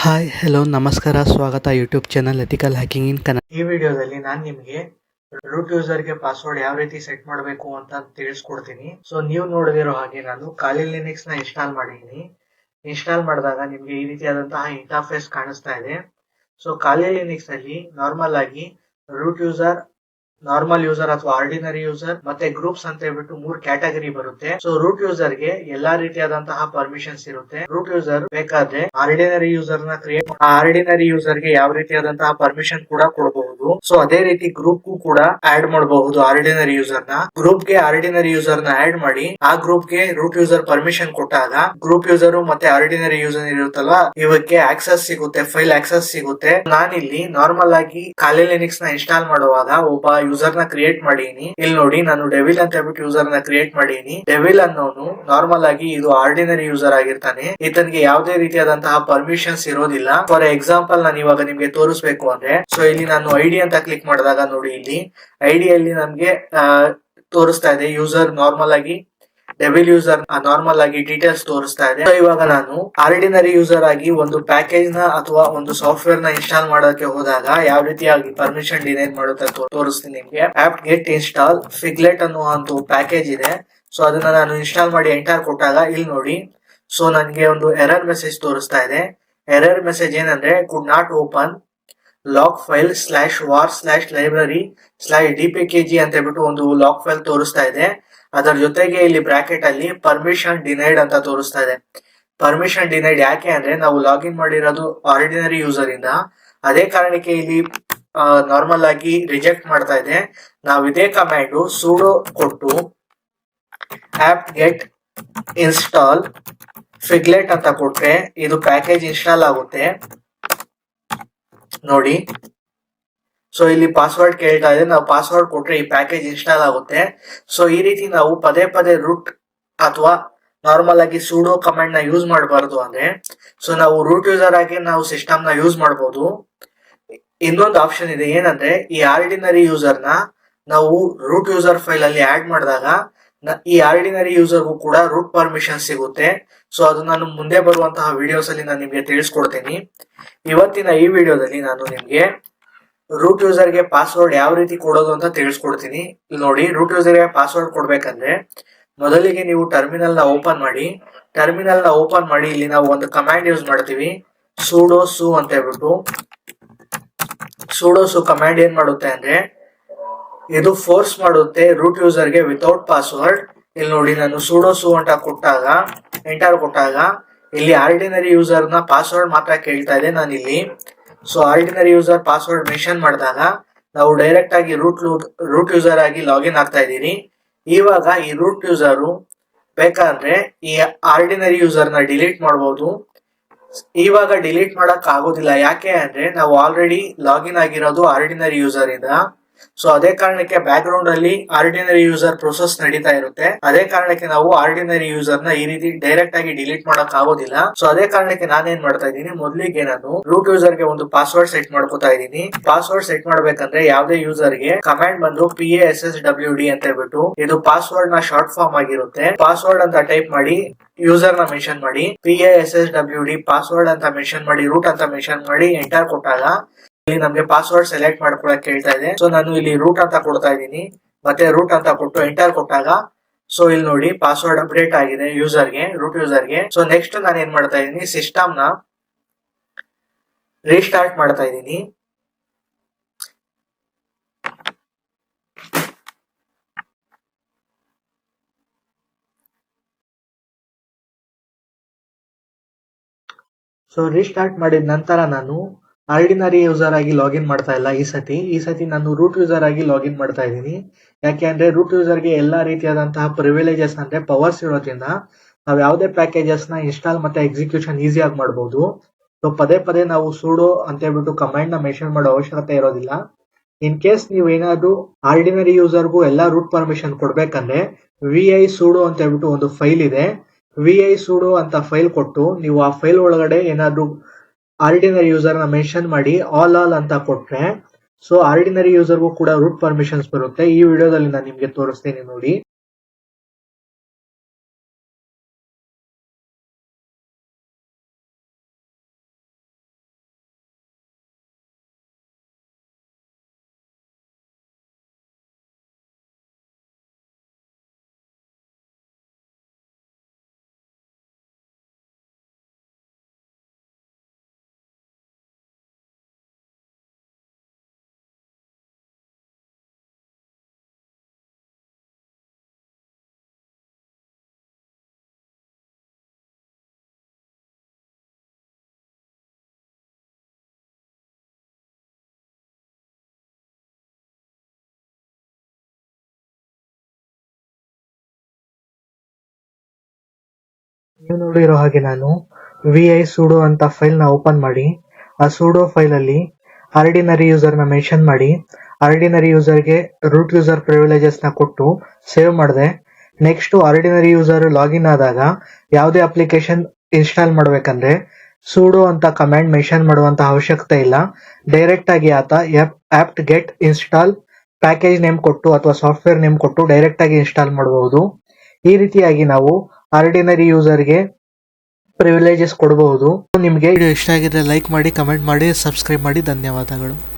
Hi hello ನಮಸ್ಕಾರ ಸ್ವಾಗತ YouTube channel ethical hacking ಇನ್ ಕನ್ನಡ. ಈ ವಿಡಿಯೋದಲ್ಲಿ ನಾನು ನಿಮಗೆ ರೂಟ್ ಯೂಸರ್ಗೆ ಪಾಸ್ವರ್ಡ್ ಯಾವ ರೀತಿ ಸೆಟ್ ಮಾಡಬೇಕು ಅಂತ ತಿಳಿಸ್ಕೊಡ್ತೀನಿ. ಸೊ ನೀವು ನೋಡದಿರೋ ಹಾಗೆ ನಾನು ಖಾಲಿ ಲಿನಕ್ಸ್ ನ ಇನ್ಸ್ಟಾಲ್ ಮಾಡಿದ್ದೀನಿ. ಇನ್ಸ್ಟಾಲ್ ಮಾಡಿದಾಗ ನಿಮ್ಗೆ ಈ ರೀತಿಯಾದಂತಹ ಇಂಟರ್ಫೇಸ್ ಕಾಣಿಸ್ತಾ ಇದೆ. ಸೊ ಖಾಲಿ ಲಿನಕ್ಸ್ ನಲ್ಲಿ ನಾರ್ಮಲ್ ಆಗಿ ರೂಟ್ ಯೂಸರ್, ನಾರ್ಮಲ್ ಯೂಸರ್ ಅಥವಾ ಆರ್ಡಿನರಿ ಯೂಸರ್ ಮತ್ತೆ ಗ್ರೂಪ್ಸ್ ಅಂತ ಹೇಳ್ಬಿಟ್ಟು 3 ಕ್ಯಾಟಗರಿ ಬರುತ್ತೆ. ಸೊ ರೂಟ್ ಯೂಸರ್ ಗೆ ಎಲ್ಲಾ ರೀತಿಯಾದಂತಹ ಪರ್ಮಿಷನ್ಸ್ ಇರುತ್ತೆ. ರೂಟ್ ಯೂಸರ್ ಬೇಕಾದ್ರೆ ಆರ್ಡಿನರಿ ಯೂಸರ್ ನ ಕ್ರಿಯೇಟ್ ಆರ್ಡಿನರಿ ಯೂಸರ್ ಗೆ ಯಾವ ರೀತಿಯಾದಂತಹ ಪರ್ಮಿಷನ್ ಕೂಡ ಕೊಡಬಹುದು. ಸೊ ಅದೇ ರೀತಿ ಗ್ರೂಪ್ ಕೂಡ ಆಡ್ ಮಾಡಬಹುದು. ಆರ್ಡಿನರಿ ಯೂಸರ್ ನ ಗ್ರೂಪ್ ಗೆ ಆರ್ಡಿನರಿ ಯೂಸರ್ ನ ಆಡ್ ಮಾಡಿ ಆ ಗ್ರೂಪ್ ಗೆ ರೂಟ್ ಯೂಸರ್ ಪರ್ಮಿಷನ್ ಕೊಟ್ಟಾಗ ಗ್ರೂಪ್ ಯೂಸರ್ ಮತ್ತೆ ಆರ್ಡಿನರಿ ಯೂಸರ್ ಇರುತ್ತಲ್ಲ ಇವಕ್ಕೆ ಆಕ್ಸೆಸ್ ಸಿಗುತ್ತೆ, ಫೈಲ್ ಆಕ್ಸೆಸ್ ಸಿಗುತ್ತೆ. ನಾನಿಲ್ಲಿ ನಾರ್ಮಲ್ ಆಗಿ ಖಾಲಿ ಲಿನಕ್ಸ್ ನ ಇನ್ಸ್ಟಾಲ್ ಮಾಡುವಾಗ ಒಬ್ಬ ಯೂಸರ್ ನ ಕ್ರಿಯೇಟ್ ಮಾಡೀನಿ. ಇಲ್ಲಿ ನೋಡಿ ನಾನು ಡೆವಿಲ್ ಅಂತ ಹೇಳ್ಬಿಟ್ಟು ಯೂಸರ್ ನ ಕ್ರಿಯೇಟ್ ಮಾಡೀನಿ. ಡೆವಿಲ್ ಅನ್ನೋನು ನಾರ್ಮಲ್ ಆಗಿ ಇದು ಆರ್ಡಿನರಿ ಯೂಸರ್ ಆಗಿರ್ತಾನೆ. ಈತನಿಗೆ ಯಾವುದೇ ರೀತಿಯಾದಂತಹ ಪರ್ಮಿಷನ್ಸ್ ಇರೋದಿಲ್ಲ. ಫಾರ್ ಎಕ್ಸಾಂಪಲ್ ನಾನು ಇವಾಗ ನಿಮ್ಗೆ ತೋರಿಸ್ಬೇಕು ಅಂದ್ರೆ, ಸೊ ಇಲ್ಲಿ ನಾನು ಐಡಿ ಅಂತ ಕ್ಲಿಕ್ ಮಾಡಿದಾಗ ನೋಡಿ ಇಲ್ಲಿ ಐಡಿಯಲ್ಲಿ ನಮ್ಗೆ ತೋರಿಸ್ತಾ ಇದೆ ಯೂಸರ್ ನಾರ್ಮಲ್ ಆಗಿ ಡೆವಿಲ್ ಯೂಸರ್ ನಾರ್ಮಲ್ ಆಗಿ ಡೀಟೇಲ್ಸ್ ತೋರಿಸ್ತಾ ಇದೆ. ಇವಾಗ ನಾನು ಆರ್ಡಿನರಿ ಯೂಸರ್ ಆಗಿ ಒಂದು ಪ್ಯಾಕೇಜ್ ನ ಅಥವಾ ಒಂದು ಸಾಫ್ಟ್ವೇರ್ ನ ಇನ್ಸ್ಟಾಲ್ ಮಾಡೋಕೆ ಹೋದಾಗ ಯಾವ ರೀತಿಯಾಗಿ ಪರ್ಮಿಷನ್ ಡಿನೈನ್ ಮಾಡುತ್ತೆ ತೋರಿಸ್ತೀನಿ ನಿಮ್ಗೆ. ಆಪ್ ಗೆಟ್ ಇನ್ಸ್ಟಾಲ್ ಫಿಗ್ಲೆಟ್ ಅನ್ನುವ ಒಂದು ಪ್ಯಾಕೇಜ್ ಇದೆ. ಸೊ ಅದನ್ನ ನಾನು ಇನ್ಸ್ಟಾಲ್ ಮಾಡಿ ಎಂಟರ್ ಕೊಟ್ಟಾಗ ಇಲ್ಲಿ ನೋಡಿ, ಸೊ ನನಗೆ ಒಂದು ಎರರ್ ಮೆಸೇಜ್ ತೋರಿಸ್ತಾ ಇದೆ. ಎರರ್ ಮೆಸೇಜ್ ಏನಂದ್ರೆ could not open lock file /war/library/dpkg ಅಂತ ಹೇಳ್ಬಿಟ್ಟು ಒಂದು ಲಾಕ್ ಫೈಲ್ ತೋರಿಸ್ತಾ ಇದೆ. ಅದರ ಜೊತೆಗೆ ಇಲ್ಲಿ ಬ್ರಾಕೆಟ್ ಅಲ್ಲಿ ಪರ್ಮಿಷನ್ ಡಿನೈಡ್ ಅಂತ ತೋರಿಸ್ತಾ ಇದೆ. ಪರ್ಮಿಷನ್ ಡಿನೈಡ್ ಯಾಕೆ ಅಂದ್ರೆ ನಾವು ಲಾಗಿನ್ ಮಾಡಿರೋದು ಆರ್ಡಿನರಿ ಯೂಸರ್ ಇಂದ, ಅದೇ ಕಾರಣಕ್ಕೆ ಇಲ್ಲಿ ನಾರ್ಮಲ್ ಆಗಿ ರಿಜೆಕ್ಟ್ ಮಾಡ್ತಾ ಇದೆ. ನಾವು ಇದೇ ಕಮಾಂಡ್ ಸುಡೋ ಕೊಟ್ಟು ಆಪ್ ಗೆಟ್ ಇನ್ಸ್ಟಾಲ್ ಫಿಗ್ಲೆಟ್ ಅಂತ ಕೊಟ್ರೆ ಇದು ಪ್ಯಾಕೇಜ್ ಇನ್ಸ್ಟಾಲ್ ಆಗುತ್ತೆ ನೋಡಿ. ಸೊ ಇಲ್ಲಿ ಪಾಸ್ವರ್ಡ್ ಕೇಳ್ತಾ ಇದೆ, ನಾವು ಪಾಸ್ವರ್ಡ್ ಕೊಟ್ರೆ ಈ ಪ್ಯಾಕೇಜ್ ಇನ್ಸ್ಟಾಲ್ ಆಗುತ್ತೆ. ಸೊ ಈ ರೀತಿ ನಾವು ಪದೇ ಪದೇ ರೂಟ್ ಅಥವಾ ನಾರ್ಮಲ್ ಆಗಿ ಸುಡೋ ಕಮಾಂಡ್ ನ ಯೂಸ್ ಮಾಡಬಾರ್ದು. ಅಂದ್ರೆ ಸೊ ನಾವು ರೂಟ್ ಯೂಸರ್ ಆಗಿ ನಾವು ಸಿಸ್ಟಮ್ ನ ಯೂಸ್ ಮಾಡಬಹುದು. ಇನ್ನೊಂದು ಆಪ್ಷನ್ ಇದೆ, ಏನಂದ್ರೆ ಈ ಆರ್ಡಿನರಿ ಯೂಸರ್ ನ ನಾವು ರೂಟ್ ಯೂಸರ್ ಫೈಲ್ ಅಲ್ಲಿ ಆಡ್ ಮಾಡಿದಾಗ ಈ ಆರ್ಡಿನರಿ ಯೂಸರ್ಗೂ ಕೂಡ ರೂಟ್ ಪರ್ಮಿಷನ್ ಸಿಗುತ್ತೆ. ಸೊ ಅದು ನಾನು ಮುಂದೆ ಬರುವಂತಹ ವಿಡಿಯೋಸ್ ಅಲ್ಲಿ ನಾನು ನಿಮ್ಗೆ ತಿಳಿಸ್ಕೊಡ್ತೀನಿ. ಇವತ್ತಿನ ಈ ವಿಡಿಯೋದಲ್ಲಿ ನಾನು ನಿಮ್ಗೆ ರೂಟ್ ಯೂಸರ್ ಗೆ ಪಾಸ್ವರ್ಡ್ ಯಾವ ರೀತಿ ಕೊಡೋದು ಅಂತ ತಿಳಿಸ್ಕೊಡ್ತೀನಿ. ಇಲ್ಲಿ ನೋಡಿ, ರೂಟ್ ಯೂಸರ್ ಗೆ ಪಾಸ್ವರ್ಡ್ ಕೊಡ್ಬೇಕಂದ್ರೆ ಮೊದಲಿಗೆ ನೀವು ಟರ್ಮಿನಲ್ ನ ಓಪನ್ ಮಾಡಿ. ಟರ್ಮಿನಲ್ ನ ಓಪನ್ ಮಾಡಿ ಇಲ್ಲಿ ನಾವು ಒಂದು ಕಮಾಂಡ್ ಯೂಸ್ ಮಾಡ್ತೀವಿ, ಸುಡೋ ಸು ಅಂತ ಹೇಳ್ಬಿಟ್ಟು. ಸುಡೋ ಸು ಕಮಾಂಡ್ ಏನ್ ಮಾಡುತ್ತೆ ಅಂದ್ರೆ ಇದು ಫೋರ್ಸ್ ಮಾಡುತ್ತೆ ರೂಟ್ ಯೂಸರ್ ಗೆ ವಿತೌಟ್ ಪಾಸ್ವರ್ಡ್. ಇಲ್ಲಿ ನೋಡಿ, ನಾನು ಸುಡೋ ಸು ಅಂತ ಕೊಟ್ಟಾಗ ಎಂಟರ್ ಕೊಟ್ಟಾಗ ಇಲ್ಲಿ ಆರ್ಡಿನರಿ ಯೂಸರ್ ನ ಪಾಸ್ವರ್ಡ್ ಮಾತ್ರ ಕೇಳ್ತಾ ಇದೆ. ನಾನು ಇಲ್ಲಿ so ordinary user password mention ಮಾಡಿದಾಗ ನಾವು ಡೈರೆಕ್ಟ್ ಆಗಿ ರೂಟ್ ಯೂಸರ್ ಆಗಿ ಲಾಗಿನ್ ಆಗ್ತಾ ಇದ್ದೀನಿ. ಇವಾಗ ಈ ರೂಟ್ ಯೂಸರ್ ಬೇಕಾದ್ರೆ ಈ ಆರ್ಡಿನರಿ ಯೂಸರ್ ನ ಡಿಲೀಟ್ ಮಾಡಬಹುದು. ಇವಾಗ ಡಿಲೀಟ್ ಮಾಡಕ್ ಆಗೋದಿಲ್ಲ, ಯಾಕೆ ಅಂದ್ರೆ ನಾವು ಆಲ್ರೆಡಿ ಲಾಗಿನ್ ಆಗಿರೋದು ಆರ್ಡಿನರಿ ಯೂಸರ್ ಇಂದ. ಸೊ ಅದೇ ಕಾರಣಕ್ಕೆ ಬ್ಯಾಕ್ ಗ್ರೌಂಡ್ ಅಲ್ಲಿ ಆರ್ಡಿನರಿ ಯೂಸರ್ ಪ್ರೊಸೆಸ್ ನಡೀತಾ ಇರುತ್ತೆ. ಅದೇ ಕಾರಣಕ್ಕೆ ನಾವು ಆರ್ಡಿನರಿ ಯೂಸರ್ ನ ಈ ರೀತಿ ಡೈರೆಕ್ಟ್ ಆಗಿ ಡಿಲೀಟ್ ಮಾಡಕ್ ಆಗೋದಿಲ್ಲ. ಸೊ ಅದೇ ಕಾರಣಕ್ಕೆ ನಾನೇನ್ ಮಾಡ್ತಾ ಇದ್ದೀನಿ, ಮೊದಲಿಗೆ ನಾನು ರೂಟ್ ಯೂಸರ್ ಗೆ ಒಂದು ಪಾಸ್ವರ್ಡ್ ಸೆಟ್ ಮಾಡ್ಕೋತಾ ಇದ್ದೀನಿ. ಪಾಸ್ವರ್ಡ್ ಸೆಟ್ ಮಾಡ್ಬೇಕಂದ್ರೆ ಯಾವ್ದೇ ಯೂಸರ್ ಗೆ ಕಮಾಂಡ್ ಬಂದು PASSWD ಅಂತ ಹೇಳ್ಬಿಟ್ಟು, ಇದು ಪಾಸ್ವರ್ಡ್ ನ ಶಾರ್ಟ್ ಫಾರ್ಮ್ ಆಗಿರುತ್ತೆ. ಪಾಸ್ವರ್ಡ್ ಅಂತ ಟೈಪ್ ಮಾಡಿ ಯೂಸರ್ ನ ಮೆನ್ಷನ್ ಮಾಡಿ, PASSWD ಪಾಸ್ವರ್ಡ್ ಅಂತ ಮೆನ್ಷನ್ ಮಾಡಿ, ರೂಟ್ ಅಂತ ಮೆನ್ಷನ್ ಮಾಡಿ ಎಂಟರ್ ಕೊಟ್ಟಾಗ ಇಲ್ಲಿ ನಮ್ಗೆ ಪಾಸ್ವರ್ಡ್ ಸೆಲೆಕ್ಟ್ ಮಾಡ್ಕೊಳಕ್ ಕೇಳ್ತಾ ಇದೆ. ಸೊ ನಾನು ಇಲ್ಲಿ ರೂಟ್ ಅಂತ ಕೊಡ್ತಾ ಇದ್ದೀನಿ, ಮತ್ತೆ ರೂಟ್ ಅಂತ ಕೊಟ್ಟು ಎಂಟರ್ ಕೊಟ್ಟಾಗ ಸೊ ಇಲ್ಲಿ ನೋಡಿ ಪಾಸ್ವರ್ಡ್ ಅಪ್ಡೇಟ್ ಆಗಿದೆ ಯೂಸರ್ಗೆ, ರೂಟ್ ಯೂಸರ್ಗೆ. ಸೊ ನೆಕ್ಸ್ಟ್ ನಾನು ಏನ್ ಮಾಡ್ತಾ ಇದ್ದೀನಿ, ಸಿಸ್ಟಮ್ ನ ರೀಸ್ಟಾರ್ಟ್ ಮಾಡ್ತಾ ಇದ್ದೀನಿ. ಸೊ ರೀಸ್ಟಾರ್ಟ್ ಮಾಡಿದ ನಂತರ ನಾನು ಆರ್ಡಿನರಿ ಯೂಸರ್ ಆಗಿ ಲಾಗಿನ್ ಮಾಡ್ತಾ ಇಲ್ಲ. ಈ ಸತಿ ನಾನು ರೂಟ್ ಯೂಸರ್ ಆಗಿ ಲಾಗಿನ್ ಮಾಡ್ತಾ ಇದ್ದೀನಿ. ಯಾಕೆ ಅಂದ್ರೆ ರೂಟ್ ಯೂಸರ್ ಗೆ ಎಲ್ಲಾ ರೀತಿಯಾದಂತಹ ಪ್ರಿವಿಲೇಜಸ್ ಅಂದ್ರೆ ಪವರ್ಸ್ ಇರೋದ್ರಿಂದ ನಾವು ಯಾವುದೇ ಪ್ಯಾಕೇಜಸ್ ನ ಇನ್ಸ್ಟಾಲ್ ಮತ್ತೆ ಎಕ್ಸಿಕ್ಯೂಷನ್ ಈಸಿಯಾಗಿ ಮಾಡಬಹುದು. ಸೊ ಪದೇ ಪದೇ ನಾವು ಸುಡೋ ಅಂತ ಹೇಳ್ಬಿಟ್ಟು ಕಮಾಂಡ್ ನ ಮೆನ್ಷನ್ ಮಾಡೋ ಅವಶ್ಯಕತೆ ಇರೋದಿಲ್ಲ. ಇನ್ ಕೇಸ್ ನೀವು ಏನಾದ್ರು ಆರ್ಡಿನರಿ ಯೂಸರ್ಗೂ ಎಲ್ಲಾ ರೂಟ್ ಪರ್ಮಿಷನ್ ಕೊಡ್ಬೇಕಂದ್ರೆ VI sudo ಅಂತ ಹೇಳ್ಬಿಟ್ಟು ಒಂದು ಫೈಲ್ ಇದೆ. VI sudo ಅಂತ ಫೈಲ್ ಕೊಟ್ಟು ನೀವು ಆ ಫೈಲ್ ಒಳಗಡೆ ಏನಾದ್ರು ಆರ್ಡಿನರಿ ಯೂಸರ್ ನ ಮೆನ್ಷನ್ ಮಾಡಿ ಆಲ್ ಅಂತ ಕೊಟ್ರೆ ಸೊ ಆರ್ಡಿನರಿ ಯೂಸರ್ಗೂ ಕೂಡ ರೂಟ್ ಪರ್ಮಿಷನ್ಸ್ ಬರುತ್ತೆ. ಈ ವಿಡಿಯೋದಲ್ಲಿ ನಾನು ನಿಮ್ಗೆ ತೋರಿಸ್ತೀನಿ ನೋಡಿ. ನೀವು ನೋಡಿರೋ ಹಾಗೆ ನಾನು vi sudo ಅಂತ ಫೈಲ್ ನ ಓಪನ್ ಮಾಡಿ ಆ sudo ಫೈಲ್ ಅಲ್ಲಿ ಆರ್ಡಿನರಿ ಯೂಸರ್ ನ ಮೆನ್ಷನ್ ಮಾಡಿ ಆರ್ಡಿನರಿ ಯೂಸರ್ ಗೆ ರೂಟ್ ಯೂಸರ್ ಪ್ರಿವಿಲೇಜಸ್ ನ ಕೊಟ್ಟು ಸೇವ್ ಮಾಡಿದೆ. ನೆಕ್ಸ್ಟ್ ಆರ್ಡಿನರಿ ಯೂಸರ್ ಲಾಗಿನ್ ಆದಾಗ ಯಾವುದೇ ಅಪ್ಲಿಕೇಶನ್ ಇನ್ಸ್ಟಾಲ್ ಮಾಡ್ಬೇಕಂದ್ರೆ sudo ಅಂತ ಕಮಾಂಡ್ ಮೆನ್ಷನ್ ಮಾಡುವಂತ ಅವಶ್ಯಕತೆ ಇಲ್ಲ. ಡೈರೆಕ್ಟ್ ಆಗಿ ಆತ apt get install package name ಕೊಟ್ಟು ಅಥವಾ ಸಾಫ್ಟ್ವೇರ್ ನೇಮ್ ಕೊಟ್ಟು ಡೈರೆಕ್ಟ್ ಆಗಿ ಇನ್ಸ್ಟಾಲ್ ಮಾಡಬಹುದು. ಈ ರೀತಿಯಾಗಿ ನಾವು ಆರ್ಡಿನರಿ ಯೂಸರ್ ಗೆ ಪ್ರಿವಿಲೇಜಸ್ ಕೊಡಬಹುದು. ನಿಮಗೆ ವಿಡಿಯೋ ಇಷ್ಟ ಆಗಿದ್ರೆ ಲೈಕ್ ಮಾಡಿ, ಕಮೆಂಟ್ ಮಾಡಿ, ಸಬ್ಸ್ಕ್ರೈಬ್ ಮಾಡಿ. ಧನ್ಯವಾದಗಳು.